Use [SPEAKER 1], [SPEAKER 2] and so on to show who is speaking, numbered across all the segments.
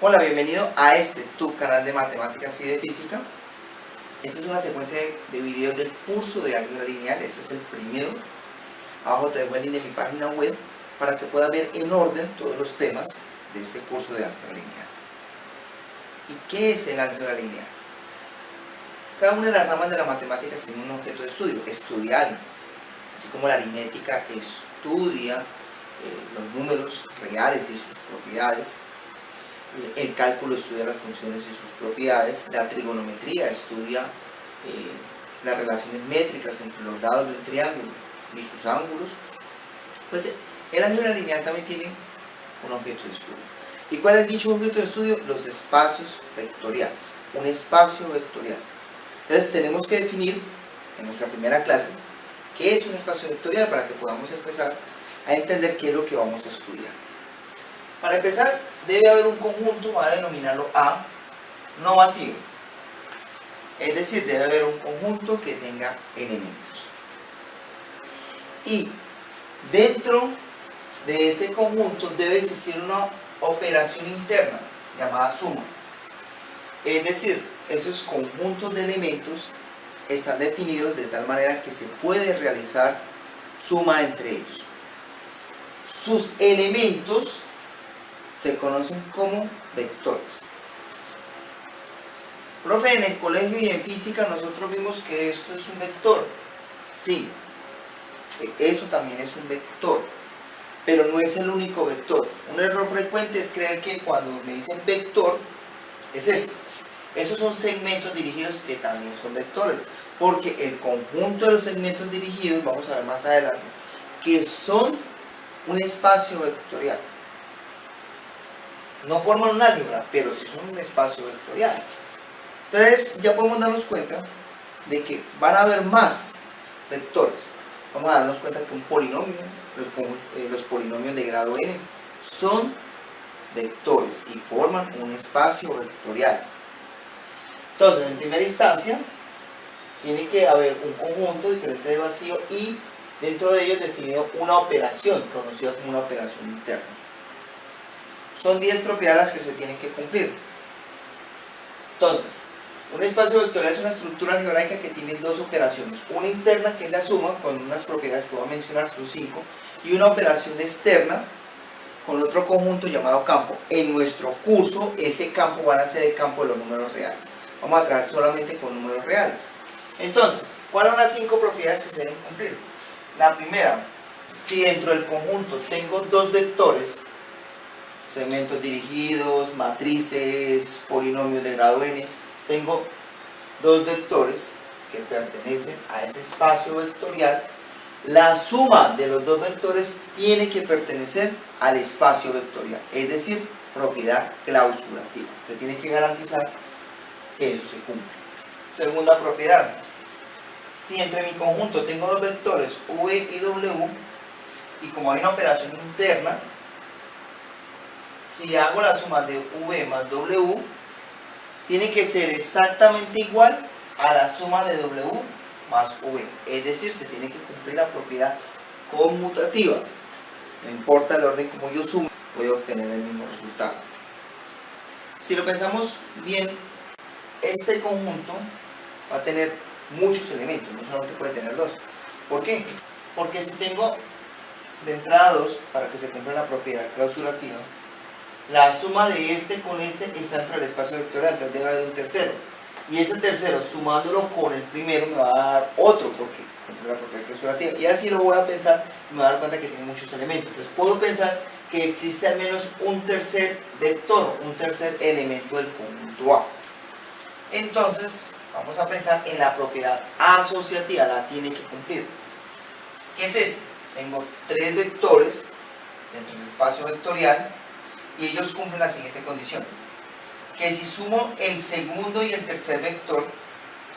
[SPEAKER 1] Hola, bienvenido a tu canal de matemáticas y de física. Esta es una secuencia de videos del curso de álgebra lineal. Este es el primero. Abajo te dejo el link de mi página web para que puedas ver en orden todos los temas de este curso de álgebra lineal. ¿Y qué es el álgebra lineal? Cada una de las ramas de la matemática tiene un objeto de estudio, estudia algo. Así como la aritmética estudia los números reales y sus propiedades, el cálculo estudia las funciones y sus propiedades, la trigonometría estudia las relaciones métricas entre los lados de un triángulo y sus ángulos. Pues el álgebra lineal también tiene un objeto de estudio. ¿Y cuál es dicho objeto de estudio? Los espacios vectoriales, un espacio vectorial. Entonces tenemos que definir en nuestra primera clase qué es un espacio vectorial para que podamos empezar a entender qué es lo que vamos a estudiar. Para empezar, debe haber un conjunto, va a denominarlo A, no vacío. Es decir, debe haber un conjunto que tenga elementos. Y dentro de ese conjunto debe existir una operación interna llamada suma. Es decir, esos conjuntos de elementos están definidos de tal manera que se puede realizar suma entre ellos. Sus elementos se conocen como vectores. Profe, en el colegio y en física nosotros vimos que esto es un vector. Sí, eso también es un vector, pero no es el único vector. Un error frecuente es creer que cuando me dicen vector, es esto. Esos son segmentos dirigidos que también son vectores, porque el conjunto de los segmentos dirigidos, vamos a ver más adelante, que son un espacio vectorial. No forman un álgebra, pero sí son un espacio vectorial. Entonces ya podemos darnos cuenta de que van a haber más vectores. Vamos a darnos cuenta que un polinomio, los polinomios de grado n, son vectores y forman un espacio vectorial. Entonces, en primera instancia, tiene que haber un conjunto diferente de vacío y dentro de ellos definido una operación, conocida como una operación interna. Son 10 propiedades las que se tienen que cumplir. Entonces, un espacio vectorial es una estructura algebraica que tiene dos operaciones. Una interna, que es la suma, con unas propiedades que voy a mencionar, son 5, y una operación externa con otro conjunto llamado campo. En nuestro curso, ese campo van a ser el campo de los números reales. Vamos a trabajar solamente con números reales. Entonces, ¿cuáles son las 5 propiedades que se deben cumplir? La primera, si dentro del conjunto tengo dos vectores, segmentos dirigidos, matrices, polinomios de grado n, tengo dos vectores que pertenecen a ese espacio vectorial, la suma de los dos vectores tiene que pertenecer al espacio vectorial, es decir, propiedad clausurativa. Usted tiene que garantizar que eso se cumple. Segunda propiedad, si entre mi conjunto tengo los vectores v y w, y como hay una operación interna, si hago la suma de v más w, tiene que ser exactamente igual a la suma de w más v. Es decir, se tiene que cumplir la propiedad conmutativa. No importa el orden como yo sumo, voy a obtener el mismo resultado. Si lo pensamos bien, este conjunto va a tener muchos elementos, no solamente puede tener dos. ¿Por qué? Porque si tengo de entrada 2, para que se cumpla la propiedad clausurativa, la suma de este con este está dentro del espacio vectorial, entonces debe haber un tercero. Y ese tercero, sumándolo con el primero, me va a dar otro, porque cumple la propiedad clausurativa. Y así lo voy a pensar y me voy a dar cuenta que tiene muchos elementos. Entonces puedo pensar que existe al menos un tercer vector, un tercer elemento del conjunto A. Entonces, vamos a pensar en la propiedad asociativa, la tiene que cumplir. ¿Qué es esto? Tengo tres vectores dentro del espacio vectorial y ellos cumplen la siguiente condición: que si sumo el segundo y el tercer vector,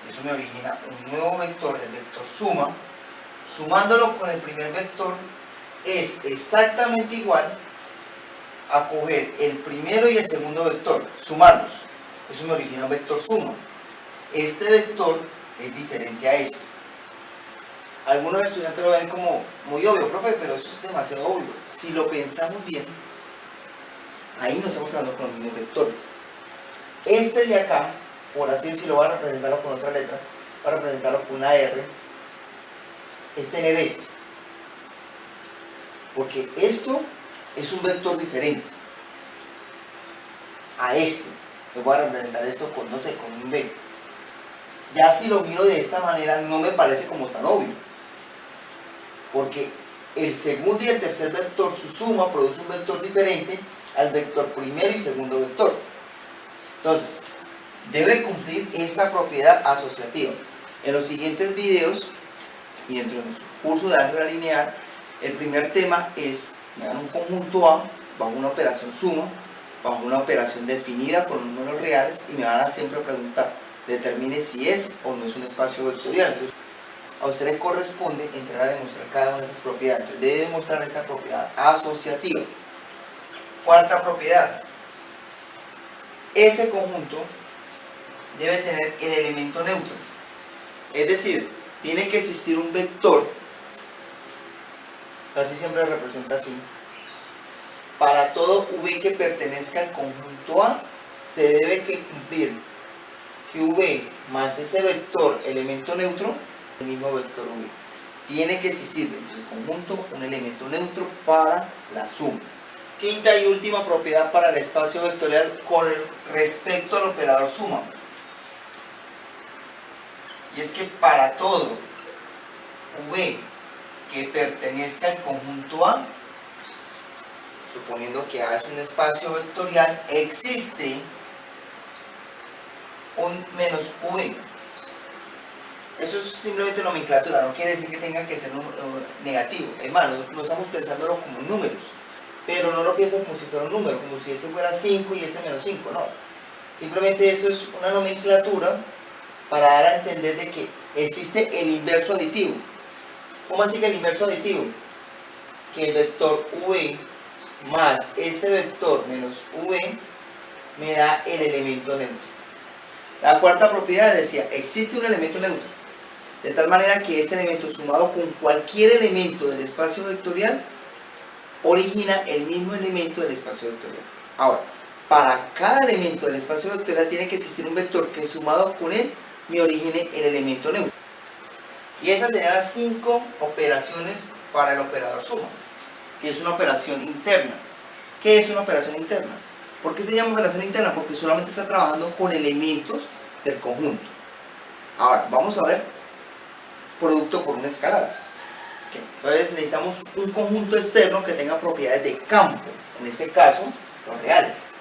[SPEAKER 1] eso me origina un nuevo vector, el vector suma, sumándolo con el primer vector es exactamente igual a coger el primero y el segundo vector, sumarlos, eso me origina un vector suma. Este vector es diferente a este. Algunos estudiantes lo ven como muy obvio, profe, pero eso es demasiado obvio. Si lo pensamos bien, Ahí no estamos trabajando con los mismos vectores. Este de acá, por así decirlo, voy a representarlo con otra letra, voy a representarlo con una R, es tener esto. Porque esto es un vector diferente a este. Yo voy a representar esto con, no sé, con un B. Ya si lo miro de esta manera no me parece como tan obvio. Porque el segundo y el tercer vector, su suma produce un vector diferente al vector primero y segundo vector. Entonces, debe cumplir esta propiedad asociativa. En los siguientes videos y dentro de nuestro curso de álgebra lineal, el primer tema es, me dan un conjunto A bajo una operación suma, bajo una operación definida con números reales, y me van a siempre preguntar, determine si es o no es un espacio vectorial. Entonces, a usted le corresponde entrar a demostrar cada una de esas propiedades. Entonces, debe demostrar esta propiedad asociativa. Cuarta propiedad. Ese conjunto debe tener el elemento neutro. Es decir, tiene que existir un vector, casi siempre lo representa así. Para todo V que pertenezca al conjunto A, se debe que cumplir que V más ese vector elemento neutro, el mismo vector V. Tiene que existir dentro del conjunto un elemento neutro para la suma. Quinta y última propiedad para el espacio vectorial con respecto al operador suma. Y es que para todo V que pertenezca al conjunto A, suponiendo que A es un espacio vectorial, existe un menos V. Eso es simplemente nomenclatura, no quiere decir que tenga que ser negativo. Hermano, no estamos pensándolo como números, pero no lo piensen como si fuera un número, como si este fuera 5 y este menos 5, no. Simplemente esto es una nomenclatura para dar a entender de que existe el inverso aditivo. ¿Cómo así que el inverso aditivo? Que el vector V más ese vector menos V me da el elemento neutro. La cuarta propiedad decía, existe un elemento neutro, de tal manera que ese elemento sumado con cualquier elemento del espacio vectorial origina el mismo elemento del espacio vectorial. Ahora, para cada elemento del espacio vectorial tiene que existir un vector que sumado con él me origine el elemento neutro. Y esas serían las 5 operaciones para el operador suma, que es una operación interna. ¿Qué es una operación interna? ¿Por qué se llama operación interna? Porque solamente está trabajando con elementos del conjunto. Ahora, vamos a ver producto por un escalar. Okay. Entonces necesitamos un conjunto externo que tenga propiedades de campo, en este caso, los reales.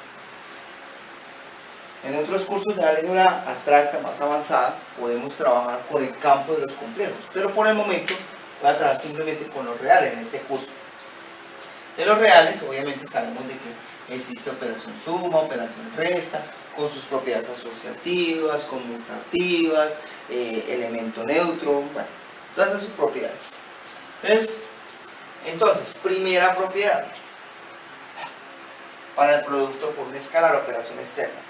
[SPEAKER 1] En otros cursos de álgebra abstracta más avanzada podemos trabajar con el campo de los complejos, pero por el momento voy a trabajar simplemente con los reales en este curso. De los reales, obviamente sabemos de que existe operación suma, operación resta, con sus propiedades asociativas, conmutativas, elemento neutro, bueno, todas esas propiedades. Entonces, primera propiedad para el producto por una escalar, operación externa.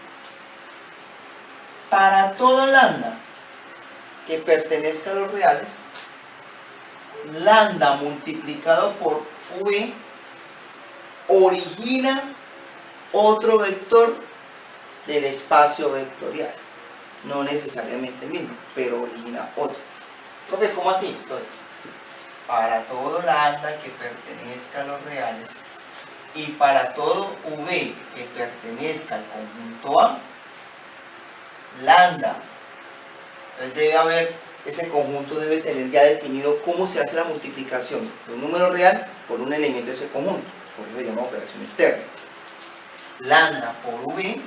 [SPEAKER 1] Para todo lambda que pertenezca a los reales, lambda multiplicado por V origina otro vector del espacio vectorial. No necesariamente el mismo, pero origina otro. Profe, ¿cómo así? Entonces, para todo lambda que pertenezca a los reales y para todo V que pertenezca al conjunto A, lambda, entonces debe haber, ese conjunto debe tener ya definido cómo se hace la multiplicación de un número real por un elemento de ese conjunto, por eso se llama operación externa. Lambda por V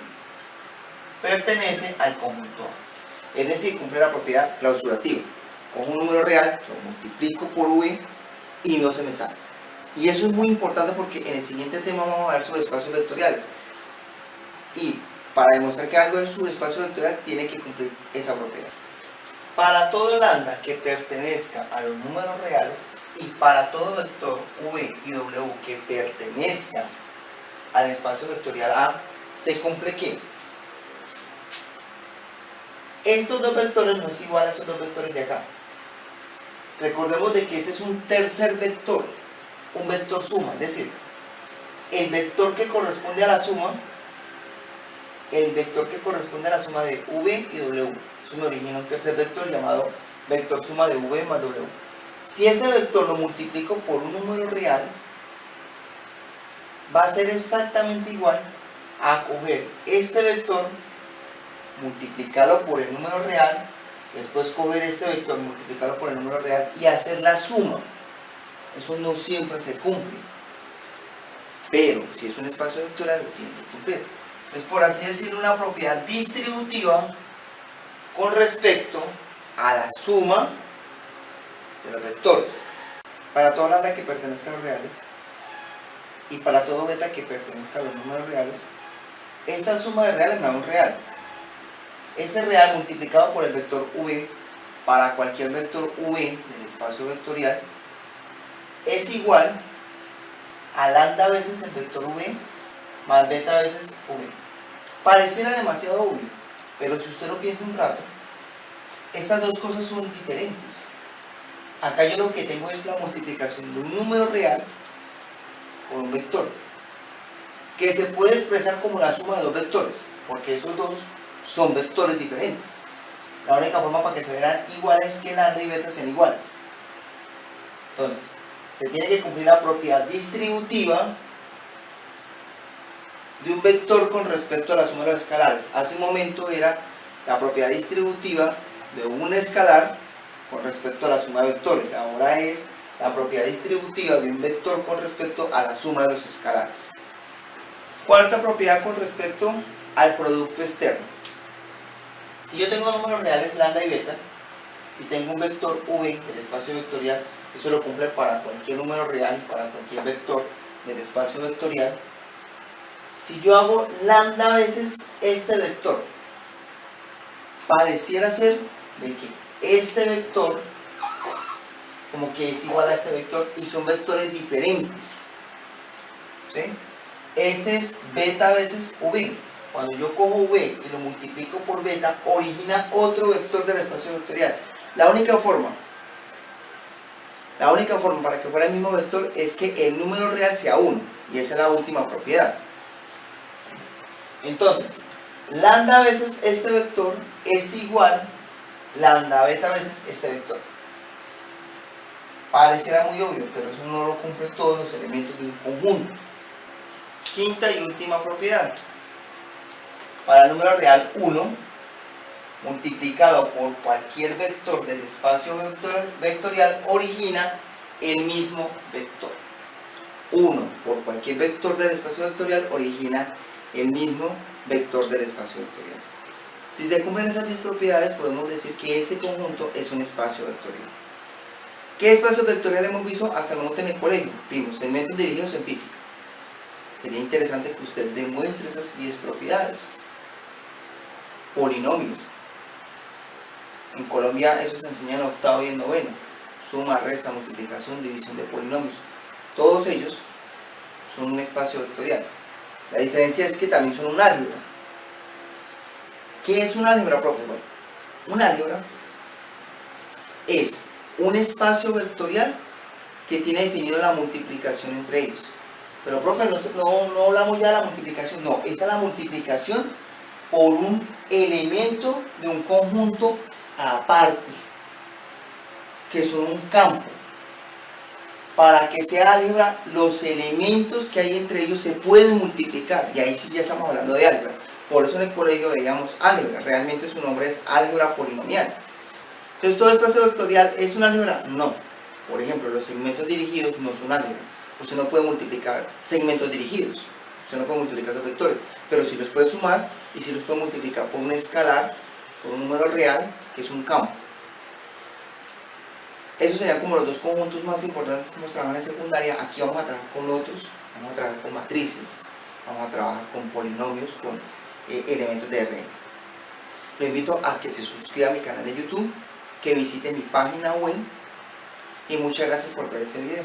[SPEAKER 1] pertenece al conjunto A, es decir, cumple la propiedad clausurativa. Cojo un número real, lo multiplico por V y no se me sale. Y eso es muy importante porque en el siguiente tema vamos a ver sobre espacios vectoriales. Y para demostrar que algo es subespacio vectorial tiene que cumplir esa propiedad. Para todo lambda que pertenezca a los números reales y para todo vector V y W que pertenezca al espacio vectorial A, se cumple que estos dos vectores no es igual a esos dos vectores de acá. Recordemos de que ese es un tercer vector, un vector suma, es decir, el vector que corresponde a la suma, el vector que corresponde a la suma de v y w. Eso me origina un tercer vector llamado vector suma de v más w. Si ese vector lo multiplico por un número real, va a ser exactamente igual a coger este vector, multiplicarlo por el número real, después coger este vector, multiplicarlo por el número real y hacer la suma. Eso no siempre se cumple, pero si es un espacio vectorial lo tiene que cumplir. Es, por así decirlo, una propiedad distributiva con respecto a la suma de los vectores. Para todo lambda que pertenezca a los reales y para todo beta que pertenezca a los números reales, esta suma de reales me da un real. Ese real multiplicado por el vector v para cualquier vector v del espacio vectorial es igual a lambda veces el vector v más beta veces v. Pareciera demasiado obvio, pero si usted lo piensa un rato, estas dos cosas son diferentes. Acá yo lo que tengo es la multiplicación de un número real por un vector, que se puede expresar como la suma de dos vectores, porque esos dos son vectores diferentes. La única forma para que se vean iguales es que lambda y beta sean iguales. Entonces, se tiene que cumplir la propiedad distributiva de un vector con respecto a la suma de los escalares. Hace un momento era la propiedad distributiva de un escalar con respecto a la suma de vectores. Ahora es la propiedad distributiva de un vector con respecto a la suma de los escalares. Cuarta propiedad con respecto al producto externo. Si yo tengo números reales lambda y beta y tengo un vector v del espacio vectorial, eso lo cumple para cualquier número real y para cualquier vector del espacio vectorial. Si yo hago lambda veces este vector, pareciera ser de que este vector como que es igual a este vector y son vectores diferentes, ¿sí? Este es beta veces v. Cuando yo cojo v y lo multiplico por beta, origina otro vector del espacio vectorial. La única forma para que fuera el mismo vector es que el número real sea 1, y esa es la última propiedad. Entonces, lambda veces este vector es igual lambda beta veces este vector. Pareciera muy obvio, pero eso no lo cumplen todos los elementos de un conjunto. Quinta y última propiedad. Para el número real 1, multiplicado por cualquier vector del espacio vectorial, origina el mismo vector. 1 por cualquier vector del espacio vectorial origina el mismo vector del espacio vectorial. Si se cumplen esas 10 propiedades, podemos decir que ese conjunto es un espacio vectorial. ¿Qué espacio vectorial hemos visto hasta el momento en el colegio? Vimos segmentos dirigidos en física. Sería interesante que usted demuestre esas 10 propiedades. Polinomios. En Colombia eso se enseña en octavo y en noveno. Suma, resta, multiplicación, división de polinomios. Todos ellos son un espacio vectorial. La diferencia es que también son un álgebra. ¿Qué es un álgebra, profe? Bueno, un álgebra es un espacio vectorial que tiene definido la multiplicación entre ellos. Pero, profe, no hablamos ya de la multiplicación. No, esta es la multiplicación por un elemento de un conjunto aparte, que son un campo. Para que sea álgebra, los elementos que hay entre ellos se pueden multiplicar, y ahí sí ya estamos hablando de álgebra. Por eso en el colegio veíamos álgebra, realmente su nombre es álgebra polinomial. Entonces, ¿todo espacio vectorial es una álgebra? No. Por ejemplo, los segmentos dirigidos no son álgebra. Usted no puede multiplicar segmentos dirigidos, usted no puede multiplicar los vectores, pero sí los puede sumar y sí los puede multiplicar por un escalar, por un número real, que es un campo. Esos serían como los dos conjuntos más importantes que nos trabajan en secundaria. Aquí vamos a trabajar con otros, vamos a trabajar con matrices, vamos a trabajar con polinomios, con elementos de Rn. Lo invito a que se suscriba a mi canal de YouTube, que visite mi página web y muchas gracias por ver este video.